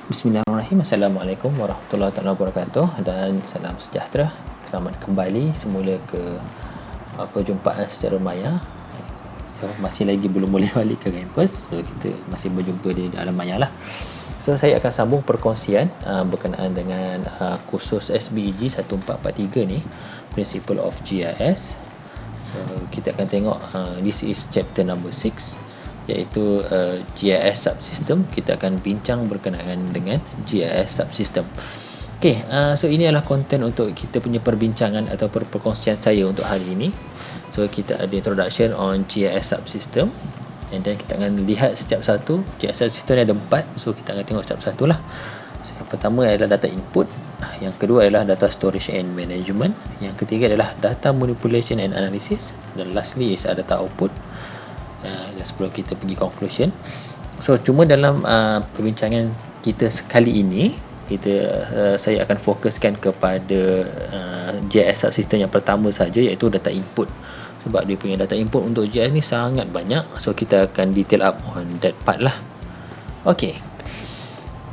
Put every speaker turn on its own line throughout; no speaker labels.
Bismillahirrahmanirrahim. Assalamualaikum warahmatullahi wabarakatuh dan salam sejahtera. Selamat kembali semula ke perjumpaan secara maya. So, masih lagi belum boleh balik ke kampus, so kita masih berjumpa di alam maya lah. So saya akan sambung perkongsian berkenaan dengan kursus SBEG 1443 ni, Principle of GIS. So kita akan tengok this is chapter number 6, iaitu GIS subsystem. Kita akan bincang berkenaan dengan GIS subsystem. Okey, so ini adalah konten untuk kita punya perbincangan atau perkongsian saya untuk hari ini. So kita ada introduction on GIS subsystem, and then kita akan lihat setiap satu. GIS subsystem ni ada 4, so kita akan tengok setiap satu lah. So, yang pertama adalah data input, yang kedua adalah data storage and management, yang ketiga adalah data manipulation and analysis, dan lastly is data output. Dan sebelum kita pergi conclusion, so cuma dalam perbincangan kita sekali ini, saya akan fokuskan kepada GIS subsystem yang pertama saja, iaitu data input. Sebab dia punya data input untuk GIS ni sangat banyak, so kita akan detail up on that part lah. Okay,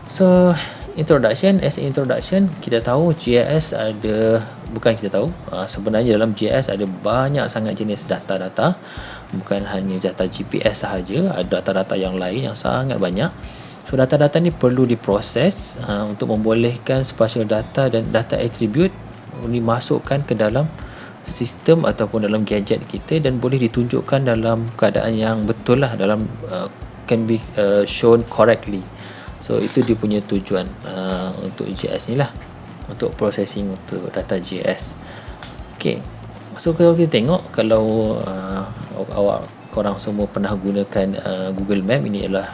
so introduction. As introduction, kita tahu GIS ada, bukan kita tahu, sebenarnya dalam GIS ada banyak sangat jenis data-data. Bukan hanya data GPS sahaja, ada data-data yang lain yang sangat banyak. So data-data ni perlu diproses untuk membolehkan spatial data dan data attribute dimasukkan ke dalam sistem ataupun dalam gadget kita, dan boleh ditunjukkan dalam keadaan yang betul lah, dalam can be shown correctly. So itu dia punya tujuan untuk GIS ni lah, untuk processing untuk data GIS. Okay, so kalau kita tengok, kalau korang semua pernah gunakan Google Map, ini adalah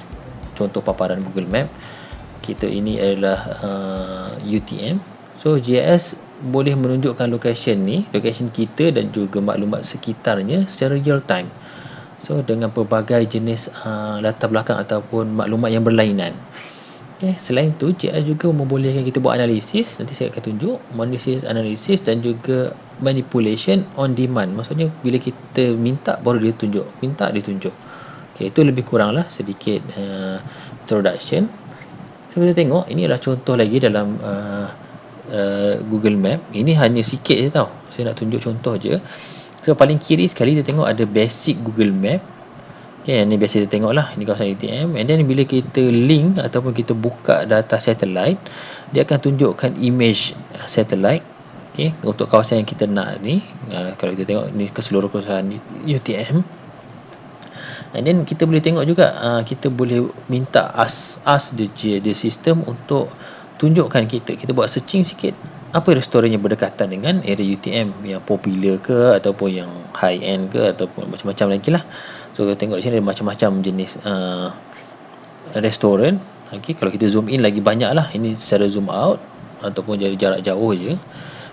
contoh paparan Google Map kita. Ini adalah UTM. So GIS boleh menunjukkan location kita dan juga maklumat sekitarnya secara real time, so dengan pelbagai jenis latar belakang ataupun maklumat yang berlainan. Okay. Selain tu, GIS juga membolehkan kita buat analisis. Nanti saya akan tunjuk analisis dan juga manipulation on demand. Maksudnya bila kita minta baru dia tunjuk, minta dia tunjuk. Okay, itu lebih kurang lah sedikit introduction. So kita tengok, ini adalah contoh lagi dalam Google Map. Ini hanya sikit je tau, saya nak tunjuk contoh je. So paling kiri sekali kita tengok ada basic Google Map. Okay, ini biasa kita tengok lah, ini kawasan UTM. And then bila kita link ataupun kita buka data satellite, dia akan tunjukkan image satellite, okay, untuk kawasan yang kita nak ni. Kalau kita tengok ni keseluruhan kawasan UTM. And then kita boleh tengok juga, kita boleh minta ask the system untuk tunjukkan kita buat searching sikit, apa restorannya berdekatan dengan area UTM yang popular ke, ataupun yang high end ke, ataupun macam-macam lagi lah. So kita tengok di sini ada macam-macam jenis restoran. Okay, kalau kita zoom in lagi banyak lah. Ini secara zoom out ataupun dari jarak jauh je.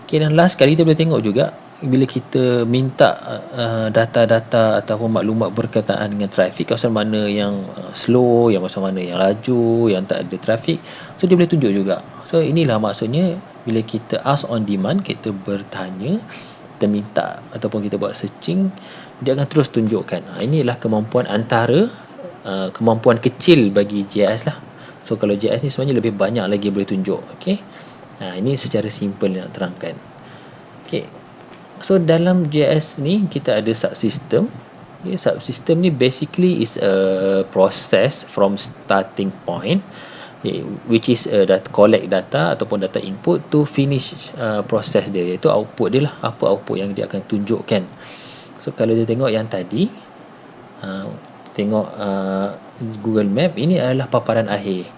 Okay, dan last kali kita boleh tengok juga, bila kita minta data-data ataupun maklumat berkaitan dengan trafik, kawasan mana yang slow, yang kawasan mana yang laju, yang tak ada trafik, so dia boleh tunjuk juga. So inilah maksudnya bila kita ask on demand, kita bertanya, kita minta ataupun kita buat searching, dia akan terus tunjukkan. Inilah kemampuan antara kemampuan kecil bagi GIS lah. So kalau GIS ni sebenarnya lebih banyak lagi boleh tunjuk. Okay, ini secara simple nak terangkan. Okay, so dalam GIS ni kita ada subsystem. Okay, subsystem ni basically is a process from starting point, which is collect data ataupun data input to finish proses dia, iaitu output dia lah, apa output yang dia akan tunjukkan. So kalau dia tengok yang tadi, tengok Google Map, ini adalah paparan akhir.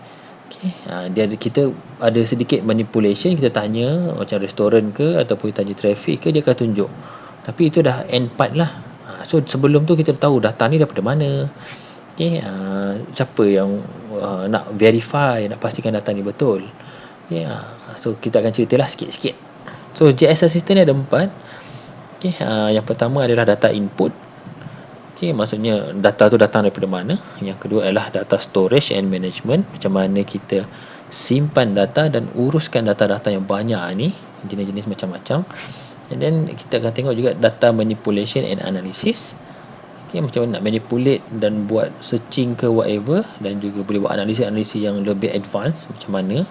Okay, kita ada sedikit manipulation, kita tanya macam restoran ke ataupun tanya traffic ke, dia akan tunjuk. Tapi itu dah end part lah. So sebelum tu kita tahu data ni daripada mana. Okay, siapa yang nak verify, nak pastikan data ni betul. Okay, so kita akan ceritalah sikit-sikit. So GIS system ni ada 4. Okay, yang pertama adalah data input. Okay, maksudnya data tu datang daripada mana. Yang kedua adalah data storage and management, macam mana kita simpan data dan uruskan data-data yang banyak ni, jenis-jenis macam-macam. And then kita akan tengok juga data manipulation and analysis. Okay, macam mana nak manipulate dan buat searching ke whatever, dan juga boleh buat analisis yang lebih advance macam mana.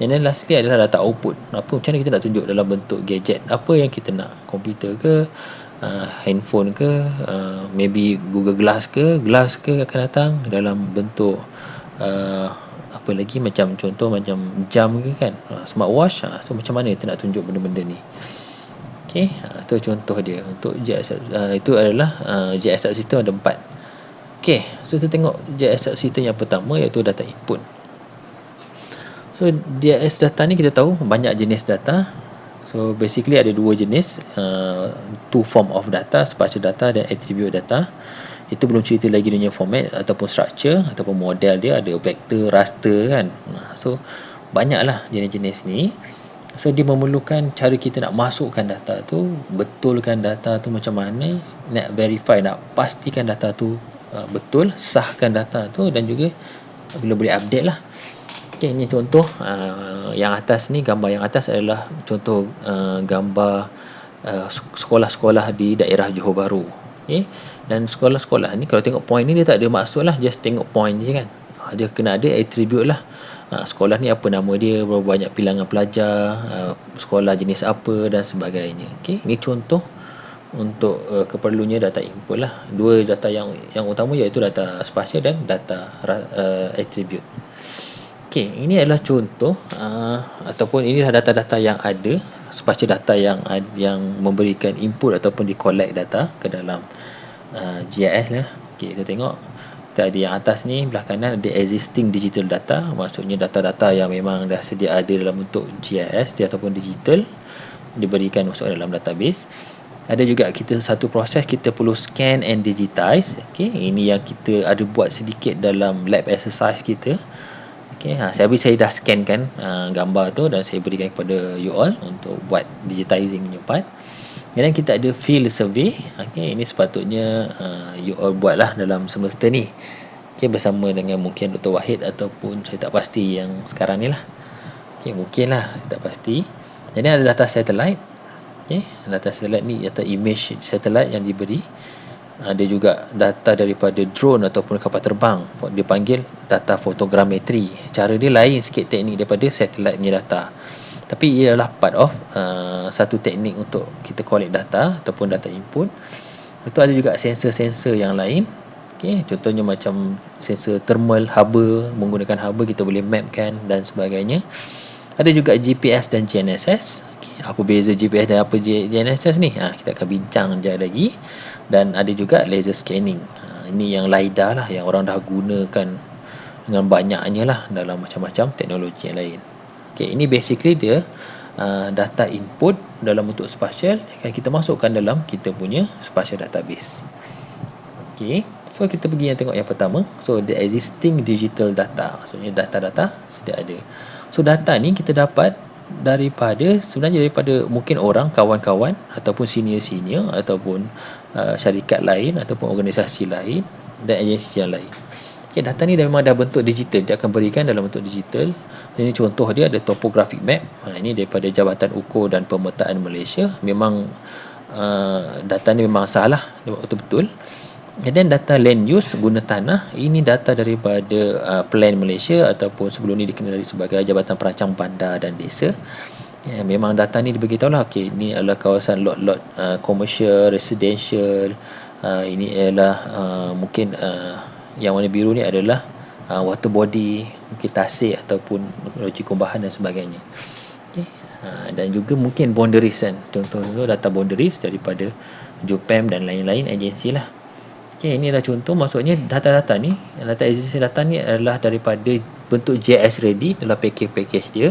And then lastly adalah data output. Macam mana kita nak tunjuk dalam bentuk gadget, apa yang kita nak, komputer ke, handphone ke, maybe Google Glass ke akan datang dalam bentuk apa lagi, macam contoh macam jam ke kan, smartwatch. So macam mana kita nak tunjuk benda-benda ni. Okay, itu contoh dia untuk JS. Itu adalah JS system ada 4. Okay, so kita tengok JS system yang pertama, iaitu data input. So JS data ni kita tahu banyak jenis data. So basically ada dua jenis, two form of data, spatial data dan attribute data. Itu belum cerita lagi dia punya format ataupun structure ataupun model dia, ada vector, raster kan. So banyaklah jenis-jenis ni. So dia memerlukan cara kita nak masukkan data tu, betulkan data tu macam mana, nak verify, nak pastikan data tu betul, sahkan data tu, dan juga bila boleh update lah. Okay, ini contoh yang atas ni, gambar yang atas adalah contoh gambar sekolah-sekolah di daerah Johor Bahru. Okay, dan sekolah-sekolah ni kalau tengok point ni dia tak ada maksud lah, just tengok point je kan. Dia kena ada attribute lah. Sekolah ni apa nama dia, berapa banyak bilangan pelajar, sekolah jenis apa dan sebagainya. Okay, ini contoh untuk keperluannya data input lah. Dua data yang utama iaitu data spasial dan data attribute. Okay, ini adalah contoh ataupun inilah data-data yang ada, spasial data yang memberikan input ataupun di-collect data ke dalam GIS lah. Okay, kita tengok kita ada yang atas ni, belah kanan ada existing digital data, maksudnya data-data yang memang dah sedia ada dalam bentuk GIS dia ataupun digital, diberikan masuk dalam database. Ada juga kita satu proses kita perlu scan and digitize. Okay, ini yang kita ada buat sedikit dalam lab exercise kita. Okay, saya dah scan kan gambar tu dan saya berikan kepada you all untuk buat digitizing punya part. Dan kita ada field survey. Okay, ini sepatutnya you all buatlah dalam semester ni. Okay, bersama dengan mungkin Dr. Wahid ataupun saya tak pasti yang sekarang ni lah. Okay, mungkin lah, saya tak pasti. Jadi ada data satellite. Okay, data satellite ni data image satellite yang diberi. Ada juga data daripada drone ataupun kapal terbang, dia panggil data fotogrametri. Cara dia lain sikit teknik daripada satellite punya data, tapi ia adalah part of satu teknik untuk kita collect data ataupun data input. Itu ada juga sensor-sensor yang lain. Okay, contohnya macam sensor thermal, haba, menggunakan haba kita boleh mapkan dan sebagainya. Ada juga GPS dan GNSS. Okay, apa beza GPS dan apa GNSS ni? Kita akan bincang sekejap lagi. Dan ada juga laser scanning. Ini yang LiDAR lah, yang orang dah gunakan dengan banyaknya lah dalam macam-macam teknologi yang lain. Okay, ini basically dia data input dalam bentuk spasial yang kita masukkan dalam kita punya spatial database. Okay, so kita pergi yang tengok yang pertama. So the existing digital data, maksudnya data-data sedia ada. So data ni kita dapat sebenarnya daripada mungkin orang, kawan-kawan ataupun senior-senior ataupun syarikat lain ataupun organisasi lain dan agensi yang lain. Okay, data ni memang dah bentuk digital, dia akan berikan dalam bentuk digital. Ini contoh dia ada topographic map. Ini daripada Jabatan Ukur dan Pemetaan Malaysia. Memang data ni memang salah, betul-betul. And then data land use, guna tanah. Ini data daripada Plan Malaysia ataupun sebelum ni dikenali sebagai Jabatan Perancang Bandar dan Desa. Ya, memang data ni diberitahu lah. Okay, ini adalah kawasan lot-lot commercial, residential. Ini adalah mungkin yang warna biru ni adalah water body, mungkin tasik ataupun loji kumbahan dan sebagainya. Okay. Dan juga mungkin boundaries kan. Contoh data boundaries daripada JOPEM dan lain-lain agensi lah. Okay, ini adalah contoh, maksudnya data-data ni, data existing data ni adalah daripada bentuk JS ready dalam package dia.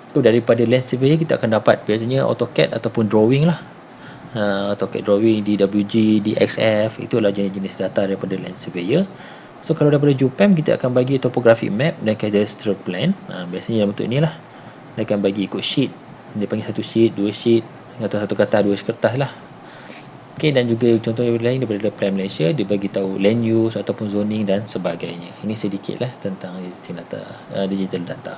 So daripada land surveyor kita akan dapat biasanya AutoCAD ataupun drawing lah. AutoCAD drawing, DWG, DXF, itulah jenis-jenis data daripada land surveyor. So kalau daripada JOPEM kita akan bagi topographic map dan cadastral plan. Biasanya dalam bentuk ni lah. Dia akan bagi ikut sheet. Dia panggil satu sheet, dua sheet, atau satu kertas, dua kertas lah. Okay, dan juga contoh yang lain daripada Plan Malaysia, dia bagi tahu land use ataupun zoning dan sebagainya. Ini sedikit lah tentang digital data.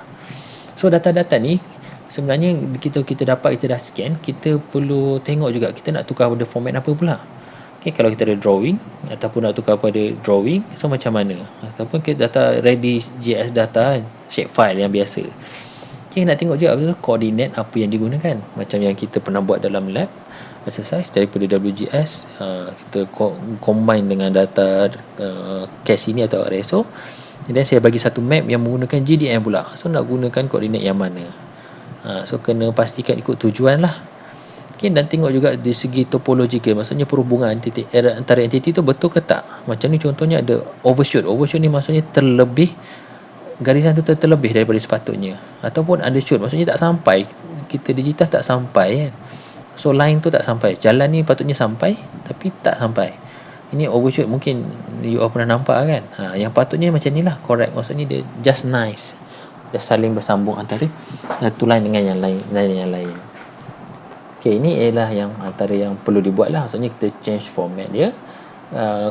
So data-data ni sebenarnya kita dapat, kita dah scan, kita perlu tengok juga kita nak tukar pada format apa pula. Okay, kalau kita ada drawing ataupun nak tukar pada drawing, so macam mana? Ataupun kita data ready JS data shapefile yang biasa. Okay, nak tengok juga apa koordinat apa yang digunakan. Macam yang kita pernah buat dalam lab exercise daripada WGS, kita combine dengan data cache ini atau RSO. Dan saya bagi satu map yang menggunakan GDM pula. So nak gunakan koordinat yang mana? So kena pastikan ikut tujuan lah. Okay, dan tengok juga di segi topological, maksudnya perhubungan titik antara entiti tu betul ke tak. Macam ni contohnya ada overshoot. Overshoot ni maksudnya terlebih, garisan tu terlebih daripada sepatutnya, ataupun undershoot maksudnya tak sampai, kita digital tak sampai kan. So line tu tak sampai, jalan ni patutnya sampai tapi tak sampai. Ini overshoot, mungkin you all pernah nampak kan. Yang patutnya macam ni lah, correct, maksudnya dia just nice, dia saling bersambung antara satu line dengan yang lain. Okay, ini ialah yang antara yang perlu dibuat lah. Maksudnya kita change format dia,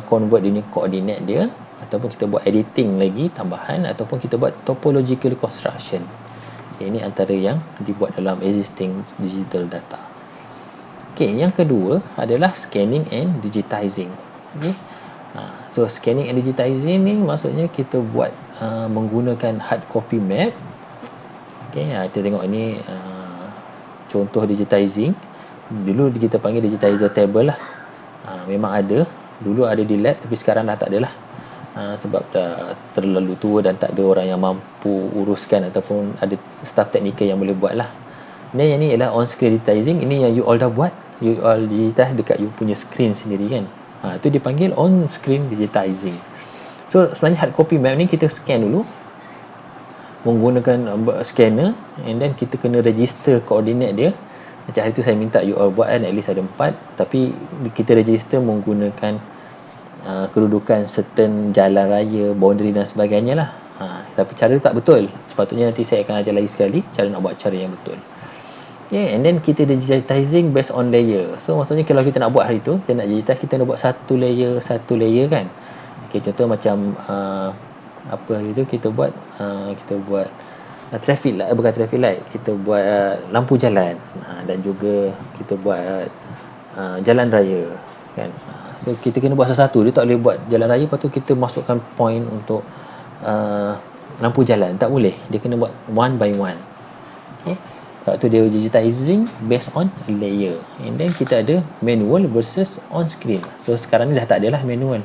convert dia ni koordinat dia, ataupun kita buat editing lagi tambahan, ataupun kita buat topological construction. Okay, ini antara yang dibuat dalam existing digital data. Okay, yang kedua adalah scanning and digitizing. Okay. So scanning and digitizing ni maksudnya kita buat menggunakan hard copy map. Okay, kita tengok ini contoh digitizing. Dulu kita panggil digitizer table lah. Memang ada, dulu ada di lab tapi sekarang dah tak ada lah. Sebab dah terlalu tua dan tak ada orang yang mampu uruskan ataupun ada staff teknikal yang boleh buat lah. Dan yang ni ialah on screen digitizing. Ini yang you all dah buat, you all digitize dekat you punya screen sendiri kan. Itu dipanggil on screen digitizing. So sebenarnya hard copy map ni kita scan dulu menggunakan scanner, and then kita kena register koordinat dia. Macam hari tu saya minta you all buat kan, at least ada 4, tapi kita register menggunakan kedudukan certain jalan raya, boundary dan sebagainya lah. Tapi cara tak betul, sepatutnya nanti saya akan ajar lagi sekali cara nak buat cara yang betul. Okay, and then kita digitizing based on layer. So maksudnya kalau kita nak buat hari tu, kita nak digitize, kita nak buat satu layer kan. Okay, contoh macam apa hari tu kita buat traffic light, bukan traffic light, kita buat lampu jalan, dan juga kita buat jalan raya kan. So kita kena buat satu-satu, dia tak boleh buat jalan raya lepas tu kita masukkan point untuk lampu jalan, tak boleh, dia kena buat one by one. Okay, sebab tu dia digitizing based on layer. And then kita ada manual versus on screen. So sekarang ni dah tak ada lah manual.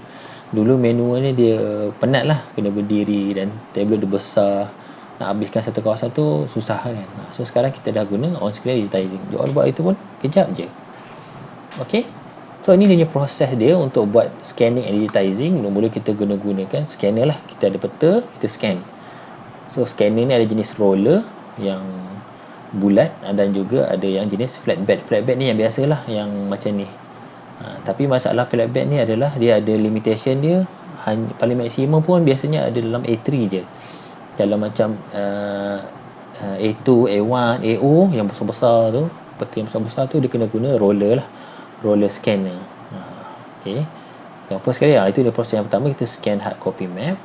Dulu manual ni dia penat lah, kena berdiri dan tablet dia besar, nak habiskan satu kawasan tu susah kan. So sekarang kita dah guna on screen digitizing. Jual buat itu pun kejap je. Okay, so ini dia proses dia untuk buat scanning and digitizing. Mula-mula kita gunakan scanner lah. Kita ada peta, kita scan. So scanner ni ada jenis roller yang bulat, dan juga ada yang jenis flatbed. Flatbed ni yang biasalah, yang macam ni. Tapi masalah flatbed ni adalah dia ada limitation dia, paling maksimum pun biasanya ada dalam A3 je. Dalam macam A2, A1, AO yang besar-besar tu, peta yang besar-besar tu, dia kena guna roller lah, roller scanner. Okay, yang first sekali itu dia proses yang pertama, kita scan hard copy map,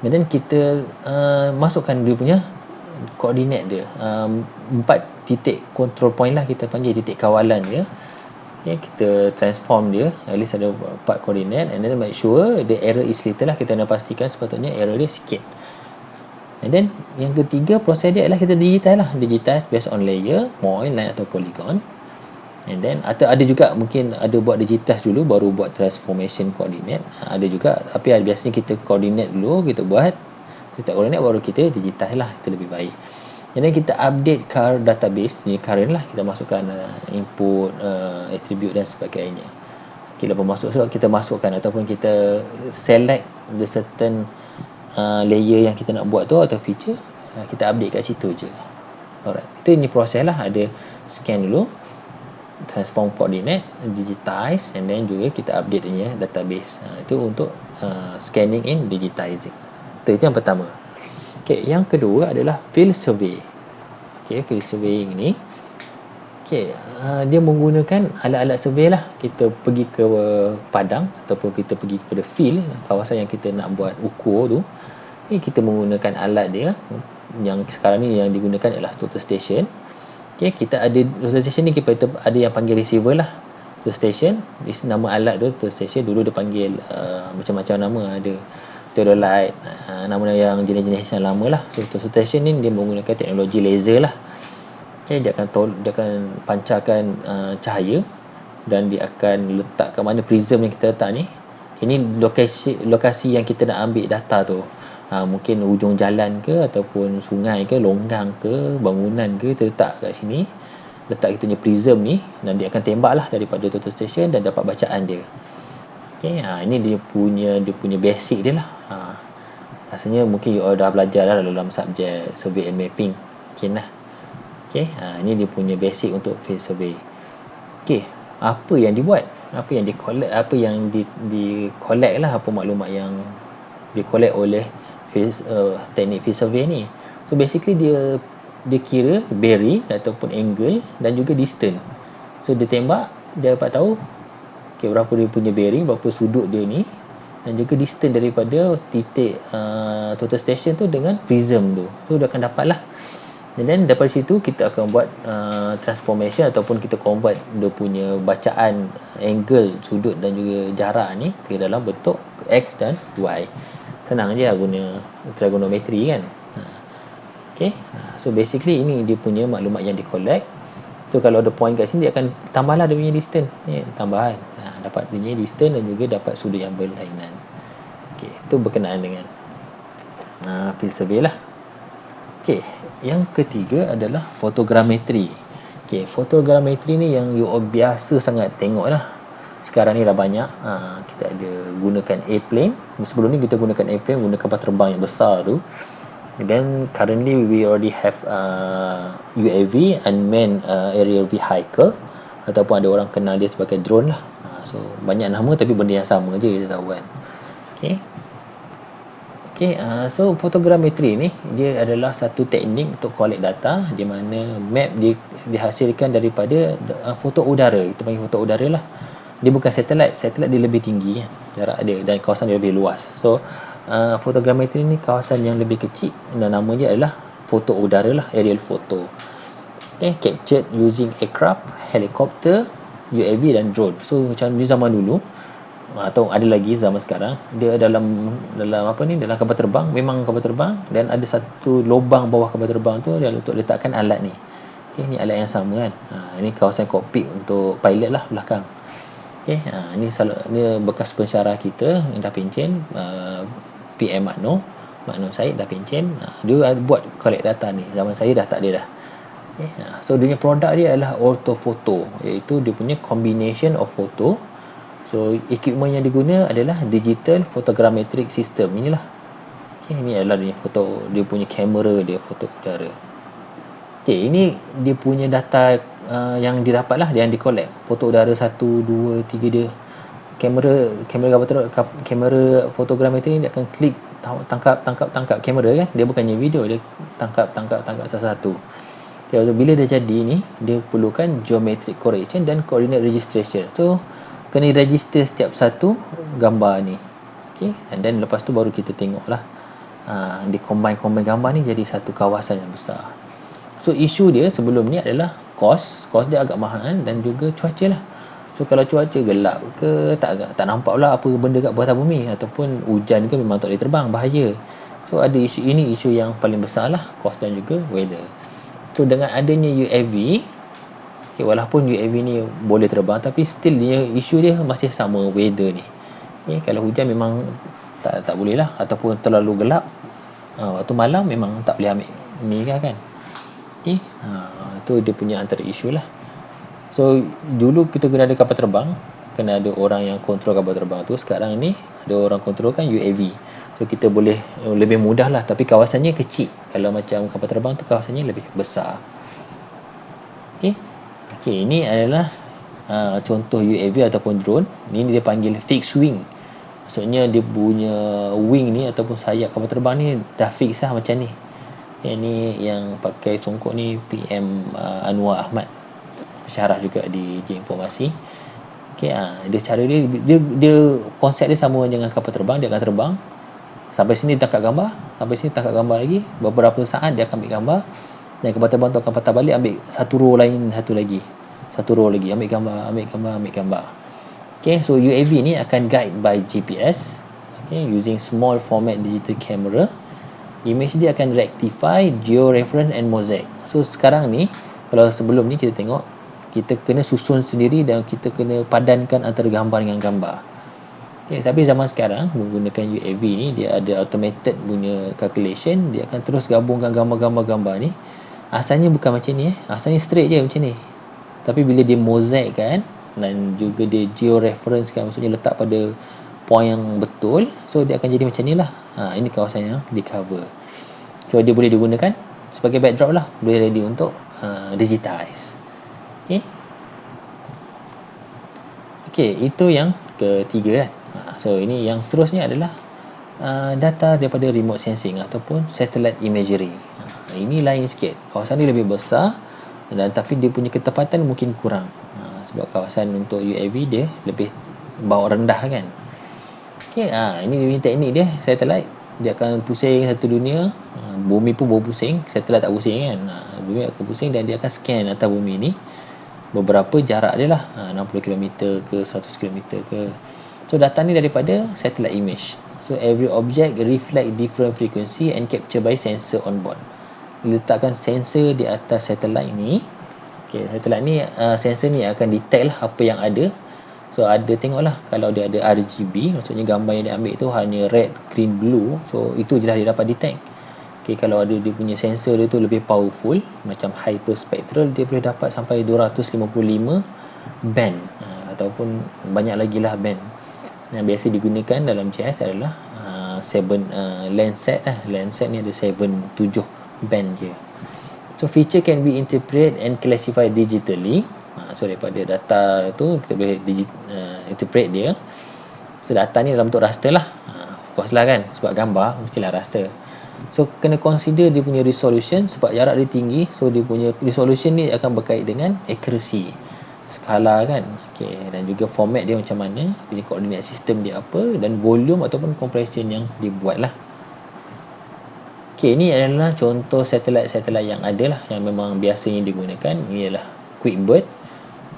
dan kita masukkan dia punya koordinat dia, 4 titik control point lah, kita panggil titik kawalan dia. Okay, kita transform dia, at least ada 4 koordinat, and then make sure the error is little lah, kita nak pastikan sepatutnya error dia sikit. And then yang ketiga proses dia adalah kita digitize based on layer, point, line atau polygon. And then atau ada juga mungkin ada buat digitize dulu baru buat transformation koordinat. Ada juga, tapi biasanya kita koordinat dulu, kita buat koordinat baru kita digitize lah, itu lebih baik. And then kita update car database ni, current lah, kita masukkan input, attribute dan sebagainya. Kita masuk, so kita masukkan ataupun kita select the certain layer yang kita nak buat tu atau feature, kita update kat situ je. Alright, itu ni proses lah, ada scan dulu, transform coordinate, digitize, and then juga kita update dia database. Itu untuk scanning and digitizing. Itu yang pertama. Okay, yang kedua adalah field survey. Okay, field surveying ni, okay, dia menggunakan alat-alat survey lah. Kita pergi ke padang ataupun kita pergi kepada field, kawasan yang kita nak buat ukur tu. Kita menggunakan alat dia, yang sekarang ni yang digunakan adalah total station. Okay, kita ada total station ni, kita ada yang panggil receiver lah. Total station, nama alat tu total station. Dulu dia panggil macam-macam nama, ada theodolite, nama yang jenis-jenis yang lama lah. So total station ni dia menggunakan teknologi laser lah. Okay, dia akan pancarkan cahaya, dan dia akan letak kat mana prism yang kita letak ni. Ini lokasi yang kita nak ambil data tu. Mungkin hujung jalan ke, ataupun sungai ke, longgang ke, bangunan ke, kita letak kat sini, letak kita punya prism ni, dan dia akan tembak lah daripada total station dan dapat bacaan dia. Okay, ini dia punya basic dia lah. Rasanya mungkin you all dah belajar lah dalam subjek survey and mapping. Mungkin lah. Okay, ini dia punya basic untuk field survey. Okay, apa yang dibuat, apa yang di-collect, apa yang di-collect lah, apa maklumat yang di-collect oleh teknik field survey ni. So basically dia kira bearing ataupun angle dan juga distance. So dia tembak, dia dapat tahu okay, berapa dia punya bearing, berapa sudut dia ni, dan juga distance daripada titik total station tu dengan prism tu. So dia akan dapat lah. Dan daripada situ kita akan buat transformation ataupun kita convert dia punya bacaan angle, sudut dan juga jarak ni ke dalam bentuk X dan Y. Senang je lah guna trigonometry kan. Okay, so basically ini dia punya maklumat yang di collect. So kalau ada point kat sini, dia akan tambahlah dia punya distance ni, tambahan. Dapat dia punya distance dan juga dapat sudut yang berlainan. Okay, itu berkenaan dengan field survey lah. Okay, yang ketiga adalah fotogrametri. Okay, fotogrametri ni yang you all biasa sangat tengok lah. Sekarang ni dah banyak. Kita ada gunakan airplane. Sebelum ni kita gunakan airplane, gunakan kapal terbang yang besar tu. Then currently we already have UAV, unmanned aerial vehicle, ataupun ada orang kenal dia sebagai drone lah. So banyak nama tapi benda yang sama je kita tahu kan. Okay, so fotogrametri ni dia adalah satu teknik untuk collect data di mana map dihasilkan daripada foto udara. Kita panggil foto udara lah. Dia bukan satelit dia lebih tinggi kan, jarak dia, dan kawasan dia lebih luas. So fotogrametri ni kawasan yang lebih kecil dan namanya adalah foto udara lah, aerial photo. Okay, captured using aircraft, helicopter, UAV dan drone. So macam di zaman dulu atau ada lagi zaman sekarang, dia dalam kapal terbang, memang kapal terbang, dan ada satu lubang bawah kapal terbang tu dia untuk letakkan alat ni. Okay, ni alat yang sama kan. Ini kawasan kokpit untuk pilot lah belakang. Okay, ni bekas pensyarah kita yang dah pencen, PM Makno Said dah pencen. Dia buat collect data ni. Zaman saya dah tak ada dah. Okay, so dia punya produk dia adalah orthofoto, iaitu dia punya combination of photo. So equipment yang diguna adalah digital photogrammetric system. Inilah. Okay, ini adalah dia punya kamera dia, foto udara. Okay, ini dia punya data yang didapat lah, yang di collect. Foto udara 1, 2, 3 dia. Kamera fotogrametri ni dia akan klik tangkap kamera kan. Dia bukannya video, dia tangkap satu-satu. Okay, so bila dia jadi ni, dia perlukan geometric correction dan coordinate registration. So kena register setiap satu gambar ni. Okay, and then lepas tu baru kita tengok lah, dia combine gambar ni jadi satu kawasan yang besar. So isu dia sebelum ni adalah kos dia agak mahal, dan juga cuaca lah. So kalau cuaca gelap ke, tak nampak pula apa benda kat bawah bumi, ataupun hujan ke, memang tak boleh terbang, bahaya. So ada isu yang paling besar lah, kos dan juga weather. So dengan adanya UAV, okay, walaupun UAV ni boleh terbang, tapi still isu dia masih sama, weather ni. Okay, kalau hujan memang tak boleh lah, ataupun terlalu gelap waktu malam memang tak boleh ambil ni kan. Okay, itu dia punya antara isu lah. So dulu kita kena ada kapal terbang, kena ada orang yang kontrol kapal terbang tu. Sekarang ni ada orang kontrol kan UAV. So kita boleh lebih mudah lah, tapi kawasannya kecil. Kalau macam kapal terbang tu kawasannya lebih besar. Okay, ini adalah contoh UAV ataupun drone. Ini dia panggil fixed wing. Maksudnya dia punya wing ni ataupun sayap kapal terbang ni dah fix lah macam ni. Ini yang pakai congkok ni PM Anwar Ahmad, pensyarah juga di J Informasi. Okay, dia cara dia konsep dia sama dengan kapal terbang. Dia akan terbang sampai sini, tangkap gambar, sampai sini tangkap gambar lagi, beberapa saat dia akan ambil gambar, dan kapal terbang tu akan patah balik, ambil satu row lain, satu lagi. satu row lagi, ambil gambar. Okay, so UAV ni akan guide by GPS, okay, using small format digital camera. Image dia akan rectify, georeference and mosaic. So sekarang ni, kalau sebelum ni kita tengok, kita kena susun sendiri dan kita kena padankan antara gambar dengan gambar. Okay, tapi zaman sekarang menggunakan UAV ni, dia ada automated punya calculation, dia akan terus gabungkan gambar ni. Asalnya bukan macam ni, asalnya straight je macam ni. Tapi bila dia mosaic kan, dan juga dia georeference kan, maksudnya letak pada point yang betul, so dia akan jadi macam ni lah. Ini kawasan yang di cover, so dia boleh digunakan sebagai backdrop lah, boleh ready untuk digitize. Okay, itu yang ketiga kan. So ini yang seterusnya adalah data daripada remote sensing ataupun satellite imagery. Ini lain sikit, kawasan ni lebih besar, dan tapi dia punya ketepatan mungkin kurang, sebab kawasan untuk UAV dia lebih bawah rendah kan. Okay, ini dia punya teknik dia. Satellite dia akan pusing satu dunia, bumi pun baru pusing, satellite tak pusing kan. Bumi akan pusing dan dia akan scan atas bumi ni beberapa jarak dia lah, 60 km ke 100 km ke. So data ni daripada satellite image. So every object reflect different frequency and captured by sensor on board. Letakkan sensor di atas satellite ni. Okay, satellite ni sensor ni akan detect lah apa yang ada. So ada, tengoklah, kalau dia ada RGB, maksudnya gambar yang dia ambil tu hanya red, green, blue, so itu je lah dia dapat detect. Okay, kalau ada dia punya sensor dia tu lebih powerful, macam hyperspectral, dia boleh dapat sampai 255 band, ataupun banyak lagi lah band. Yang biasa digunakan dalam JS adalah 7 Landsat lah. Landsat ni ada 7 band je. So feature can be interpreted and classified digitally. So daripada data tu kita boleh interpret dia. So data ni dalam bentuk raster lah, of course lah kan, sebab gambar mestilah raster. So kena consider dia punya resolution, sebab jarak dia tinggi, so dia punya resolution ni akan berkait dengan accuracy, skala kan. Okay, dan juga format dia macam mana, dia coordinate system dia apa, dan volume ataupun compression yang dibuat lah. Okay, ini adalah contoh satellite yang ada lah, yang memang biasanya digunakan. Ini adalah QuickBird.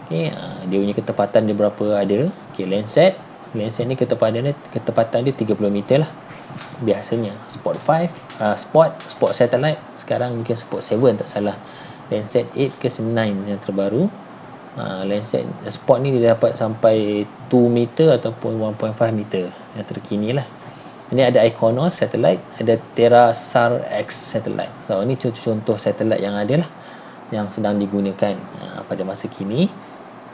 Okay, dia punya ketepatan dia berapa ada. Okay, Landsat ni ketepatan dia 30 meter lah biasanya. Spot 5, Spot satellite sekarang mungkin Spot 7 tak salah. Landsat 8 ke 9 yang terbaru. Landsat Spot ni dia dapat sampai 2 meter ataupun 1.5 meter yang terkini lah. Ini ada Iconos satellite, ada TerraSAR X satellite. So ini contoh satellite yang ada lah, yang sedang digunakan pada masa kini.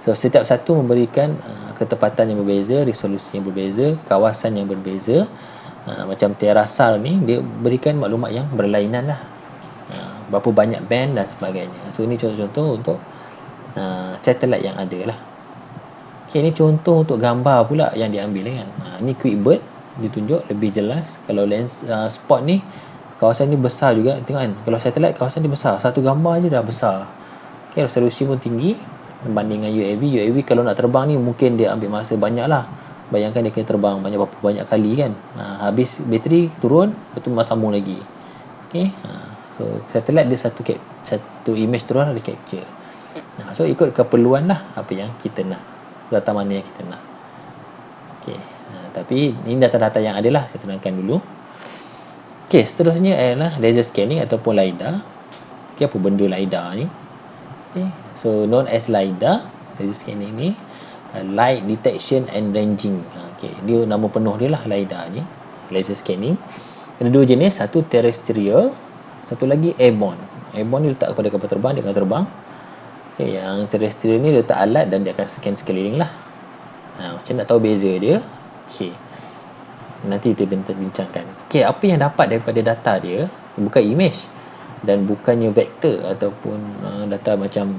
So setiap satu memberikan ketepatan yang berbeza, resolusi yang berbeza, kawasan yang berbeza. Macam TerraSAR ni dia berikan maklumat yang berlainan lah, berapa banyak band dan sebagainya. So ini contoh-contoh untuk satellite yang ada lah. Okay, ini contoh untuk gambar pula yang diambil kan. Ini QuickBird ditunjuk lebih jelas. Kalau Spot ni kawasan ni besar juga, tengok kan, kalau satellite kawasan ni besar, satu gambar je dah besar. Okay, resolusi pun tinggi berbanding dengan UAV kalau nak terbang ni mungkin dia ambil masa banyak lah. Bayangkan dia kena terbang banyak kali kan. Habis bateri turun, lepas tu sambung lagi. Okay, so satellite dia satu image turun ada capture. So ikut keperluan lah apa yang kita nak, data mana yang kita nak. Okay, tapi ini data-data yang ada lah, saya terangkan dulu. Okay, seterusnya adalah laser scanning ataupun LiDAR. Okay, apa benda LiDAR ni? Okay, so known as LiDAR, laser scanning ni, light detection and ranging. Okay, dia nama penuh dia lah LiDAR ni, laser scanning. Ada dua jenis, satu terrestrial, satu lagi airborne. Airborne ni letak kepada kapal terbang, dia akan terbang. Okay, yang terrestrial ni letak alat dan dia akan scan sekeliling lah. Macam nak tahu beza dia, okay, nanti kita bincangkan. Okay, apa yang dapat daripada data dia bukan image dan bukannya vektor ataupun data macam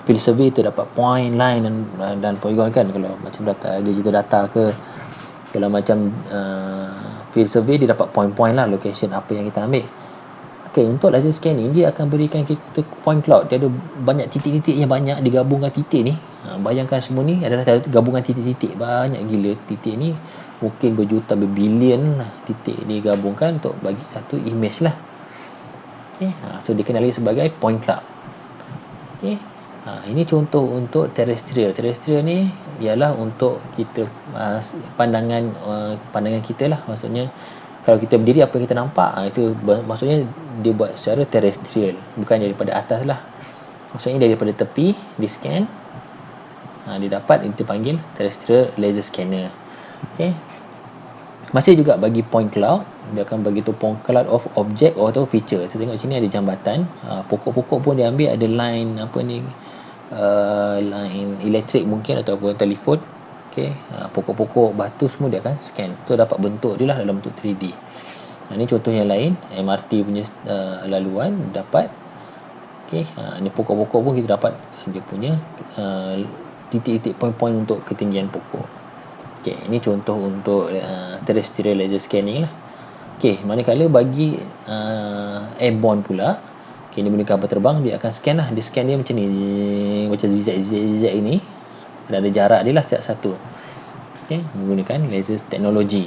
field survey tu dapat point, line dan polygon kan. Kalau macam data digital data ke, kalau macam field survey dia dapat point-point lah, location apa yang kita ambil. Okay, untuk laser scanning dia akan berikan kita point cloud. Dia ada banyak titik-titik yang banyak digabungkan titik ni. Bayangkan semua ni adalah gabungan titik-titik, banyak gila titik ni, mungkin berjuta, berbilion lah titik digabungkan untuk bagi satu image lah. Okay, so dikenali sebagai point cloud. Okay, Ini contoh untuk terrestrial. Terrestrial ni ialah untuk kita pandangan kita lah. Maksudnya kalau kita berdiri apa yang kita nampak, itu maksudnya dia buat secara terrestrial, bukan daripada atas lah. Maksudnya daripada tepi di scan, dia dapat, itu dipanggil terrestrial laser scanner. Okay. Masih juga bagi point cloud, dia akan bagi tu point cloud of object atau feature. Kita tengok sini ada jambatan, pokok-pokok pun dia ambil ada line apa ni, line elektrik mungkin ataupun telefon. Okey, pokok-pokok, batu semua dia akan scan. So dapat bentuk dia lah dalam bentuk 3D. Ini contoh yang lain, MRT punya laluan dapat. Okey, ni pokok-pokok pun kita dapat dia punya titik-titik point-point untuk ketinggian pokok. Okey, ini contoh untuk terrestrial laser scanning lah. Okey, manakala bagi airborne pula, okay, dia menggunakan kapal terbang, dia akan scan lah. Dia scan dia macam ni, macam zigzag ini, ada jarak dia lah setiap satu. Okay, menggunakan laser teknologi.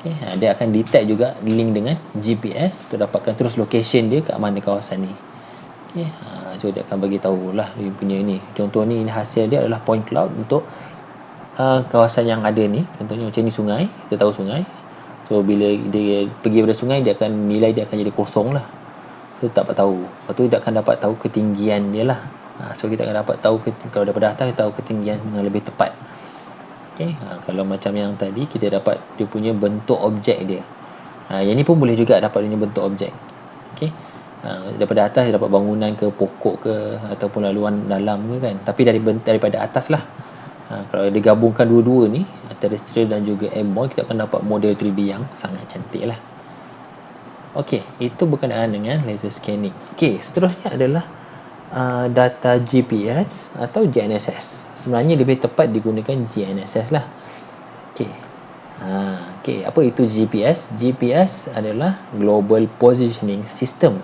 Okay, dia akan detect juga link dengan GPS untuk dapatkan terus location dia kat mana kawasan ni. Okay, so dia akan bagi tahulah dia punya ni. Contoh ni, hasil dia adalah point cloud untuk kawasan yang ada ni. Contohnya macam ni sungai, kita tahu sungai. So bila dia pergi pada sungai, dia akan nilai dia akan jadi kosong lah. So tak dapat tahu. Lepas tu dia akan dapat tahu ketinggian dia lah. So kita akan dapat tahu kalau daripada atas kita tahu ketinggian dengan lebih tepat. Okay. Kalau macam yang tadi kita dapat dia punya bentuk objek dia. Yang ni pun boleh juga dapat dia punya bentuk objek. Okay. Daripada atas dapat bangunan ke, pokok ke, ataupun laluan dalam ke kan. Tapi daripada atas lah. Kalau digabungkan dua-dua ni, terrestrial dan juga airborne, kita akan dapat model 3D yang sangat cantik lah. Okey, itu berkenaan dengan laser scanning. Okey, seterusnya adalah data GPS atau GNSS. Sebenarnya lebih tepat digunakan GNSS lah. Okey. Okey, apa itu GPS? GPS adalah Global Positioning System.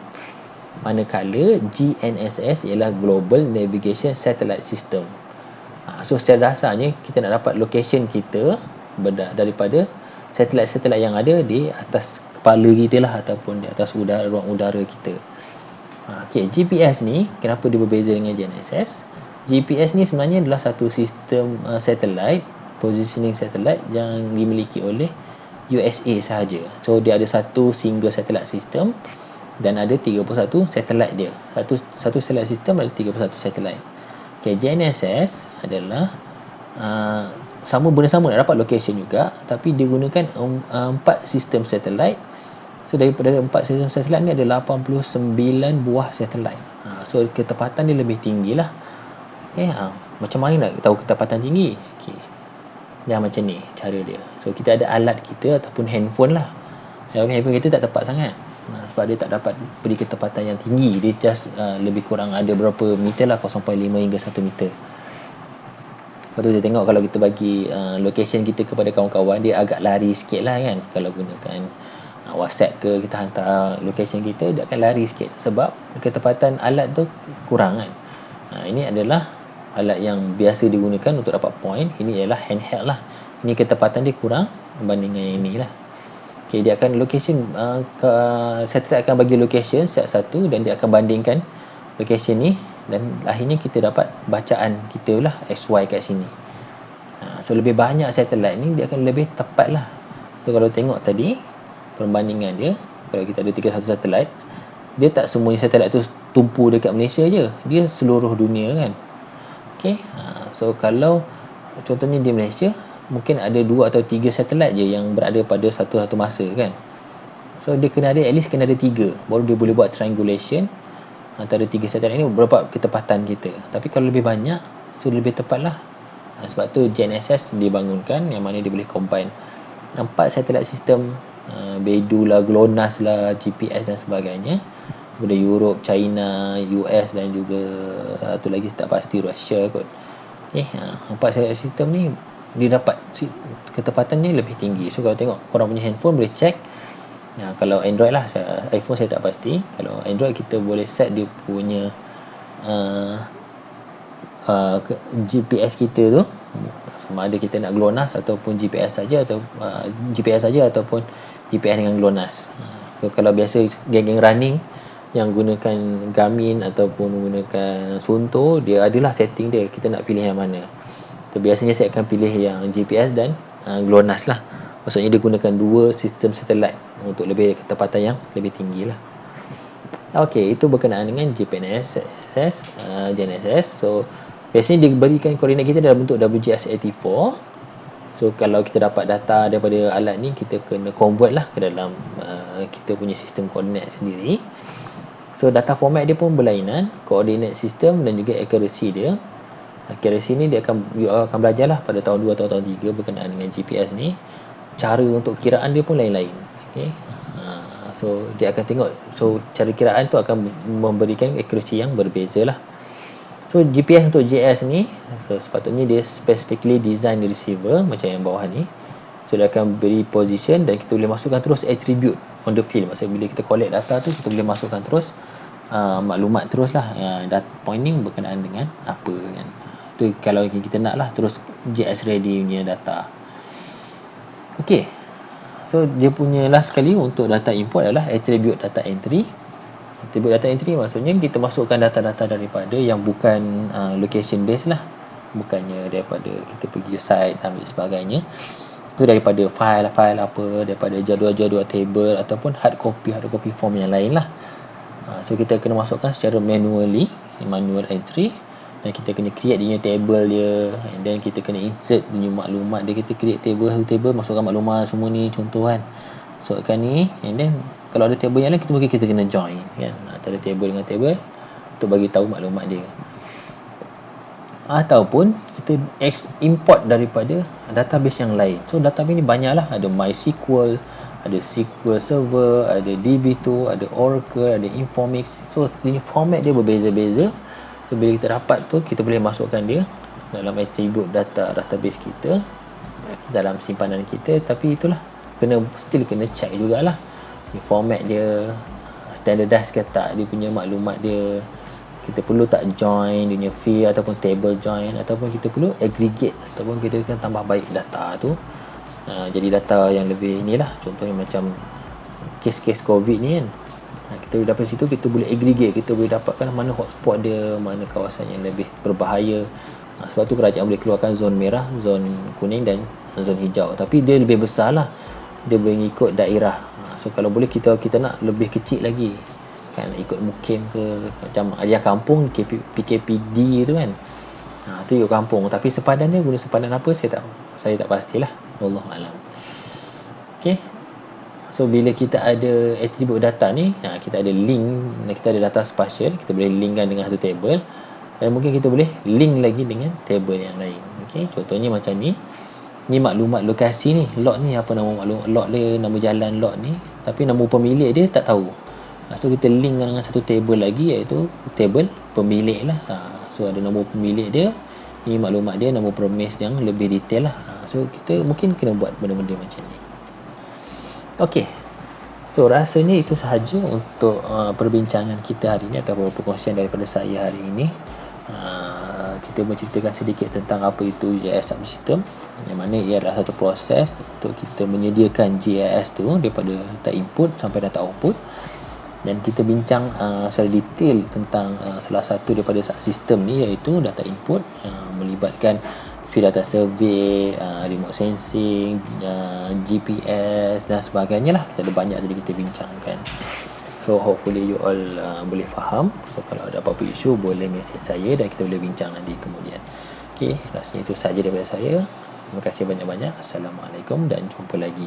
Manakala GNSS ialah Global Navigation Satellite System. So secara dasarnya kita nak dapat location kita daripada satelit-satelit yang ada di atas kepala kita lah, ataupun di atas ruang udara kita. Okay, GPS ni kenapa dia berbeza dengan GNSS? GPS ni sebenarnya adalah satu sistem satellite, positioning satellite yang dimiliki oleh USA sahaja. So dia ada satu single satellite system dan ada 31 satellite dia. Satu satellite system ada 31 satellite. Okay, GNSS adalah benda sama, nak dapat location juga, tapi digunakan 4 sistem satellite. So daripada 4 sistem satellite ni ada 89 buah satellite. So ketepatan dia lebih tinggi lah. Okay, macam mana nak tahu ketepatan tinggi? Okay, dia macam ni cara dia. So kita ada alat kita ataupun handphone lah. Handphone kita tak tepat sangat. Sebab dia tak dapat beri ketepatan yang tinggi. Dia just lebih kurang ada berapa meter lah, 0.5 hingga 1 meter. Lepas tu kita tengok kalau kita bagi location kita kepada kawan-kawan, dia agak lari sikit lah kan. Kalau gunakan WhatsApp ke, kita hantar location kita, dia akan lari sikit sebab ketepatan alat tu kurang kan. Ini adalah alat yang biasa digunakan untuk dapat point. Ini ialah handheld lah. Ini ketepatan dia kurang berbanding dengan yang ni lah. Okay, dia akan location, satelit akan bagi location setiap satu dan dia akan bandingkan location ni dan akhirnya kita dapat bacaan kita lah XY kat sini. So lebih banyak satelit ni dia akan lebih tepat lah. So kalau tengok tadi perbandingan dia, kalau kita ada 31 satelit, dia tak semuanya satelit tu tumpu dekat Malaysia je, dia seluruh dunia kan. Okay, so kalau contohnya di Malaysia mungkin ada 2 atau 3 satelit je yang berada pada satu masa kan. So dia kena ada, at least kena ada 3 baru dia boleh buat triangulation antara 3 satelit ni berapa ketepatan kita. Tapi kalau lebih banyak, so lebih tepat lah. Sebab tu GNSS dibangunkan yang mana dia boleh combine 4 satelit sistem, Beidou lah, GLONASS lah, GPS dan sebagainya, daripada Europe, China, US dan juga satu lagi tak pasti Russia kot. 4 satelit sistem ni dia dapat ketepatannya lebih tinggi. So kalau tengok korang punya handphone boleh check. Kalau Android lah, iPhone saya tak pasti. Kalau Android kita boleh set dia punya GPS kita tu, sama ada kita nak GLONASS ataupun GPS saja, atau GPS saja ataupun GPS dengan GLONASS. So kalau biasa geng-geng running yang gunakan Garmin ataupun menggunakan Suunto, dia adalah setting dia, kita nak pilih yang mana. Biasanya saya akan pilih yang GPS dan GLONASS lah. Maksudnya dia gunakan dua sistem satelit untuk lebih ketepatan yang lebih tinggi lah. Okey, itu berkenaan dengan GNSS. So biasanya dia berikan koordinat kita dalam bentuk WGS84. So kalau kita dapat data daripada alat ni, kita kena convert lah ke dalam kita punya sistem koordinat sendiri. So data format dia pun berlainan, koordinat sistem dan juga accuracy dia. Accuracy ni you akan belajar lah pada tahun 2 atau tahun 3 berkenaan dengan GPS ni. Cara untuk kiraan dia pun lain-lain. Okay. So dia akan tengok, so cara kiraan tu akan memberikan accuracy yang berbeza lah. So GPS untuk GS ni, so sepatutnya dia specifically design receiver macam yang bawah ni. So dia akan beri position dan kita boleh masukkan terus attribute on the field. Maksudnya bila kita collect data tu, kita boleh masukkan terus maklumat terus lah, data pointing berkenaan dengan apa kan. Tu kalau kita nak lah terus GS ready punya data. Okey, so dia punya last sekali untuk data import adalah attribute data entry. Attribute data entry maksudnya kita masukkan data-data daripada yang bukan location based lah, bukannya daripada kita pergi site ambil sebagainya. Itu daripada file apa, daripada jadual-jadual table ataupun hard copy form yang lain lah. So kita kena masukkan secara manual entry, dan kita kena create dia table dia, and then kita kena insert punya maklumat dia. Kita create table, masukkan maklumat semua ni, contoh kan, masukkan ni, and then kalau ada table yang lain, kita kena join kan, antara table dengan table untuk bagi tahu maklumat dia. Ataupun kita import daripada database yang lain. So database ni banyak lah, ada MySQL, ada SQL Server, ada DB2, ada Oracle, ada Informix. So ini format dia berbeza-beza. So bila kita dapat tu, kita boleh masukkan dia dalam attribute database kita, dalam simpanan kita. Tapi itulah, still kena check jugalah format dia standardized ke tak, dia punya maklumat dia. Kita perlu tak join dia punya field ataupun table join, ataupun kita perlu aggregate, ataupun kita akan tambah baik data tu jadi data yang lebih inilah. Contohnya macam kes-kes COVID ni kan, kita dapat situ, kita boleh aggregate, kita boleh dapatkan mana hotspot dia, mana kawasan yang lebih berbahaya. Sebab tu kerajaan boleh keluarkan zon merah, zon kuning dan zon hijau. Tapi dia lebih besar lah, dia boleh ikut daerah. So kalau boleh kita nak lebih kecil lagi kan, ikut mukim ke, macam ayah kampung PKPD tu kan, tu ikut kampung. Tapi sepadan dia guna sepadan apa, saya tak pastilah, wallahualam. Okay, so bila kita ada attribute data ni, kita ada link, kita ada data spatial, kita boleh linkkan dengan satu table, dan mungkin kita boleh link lagi dengan table yang lain. Okay, contohnya macam ni maklumat lokasi ni, lot ni apa nama maklumat lot dia, nama jalan lot ni, tapi nama pemilik dia tak tahu. So kita link dengan satu table lagi, iaitu table pemilik lah. So ada nama pemilik dia, ni maklumat dia, nama premise yang lebih detail lah. So kita mungkin kena buat benda-benda macam ni. Okey, so rasanya itu sahaja untuk perbincangan kita hari ini, atau perkongsian daripada saya hari ini. Kita menceritakan sedikit tentang apa itu GIS subsystem, yang mana ia adalah satu proses untuk kita menyediakan GIS tu daripada data input sampai data output. Dan kita bincang secara detail tentang salah satu daripada subsystem ni, iaitu data input, melibatkan field data survey, remote sensing, GPS dan sebagainya lah. Kita ada banyak tadi kita bincangkan. So hopefully you all boleh faham. So kalau ada apa-apa isu, boleh message saya dan kita boleh bincang nanti kemudian. Okay, rasanya itu sahaja daripada saya. Terima kasih banyak-banyak. Assalamualaikum dan jumpa lagi.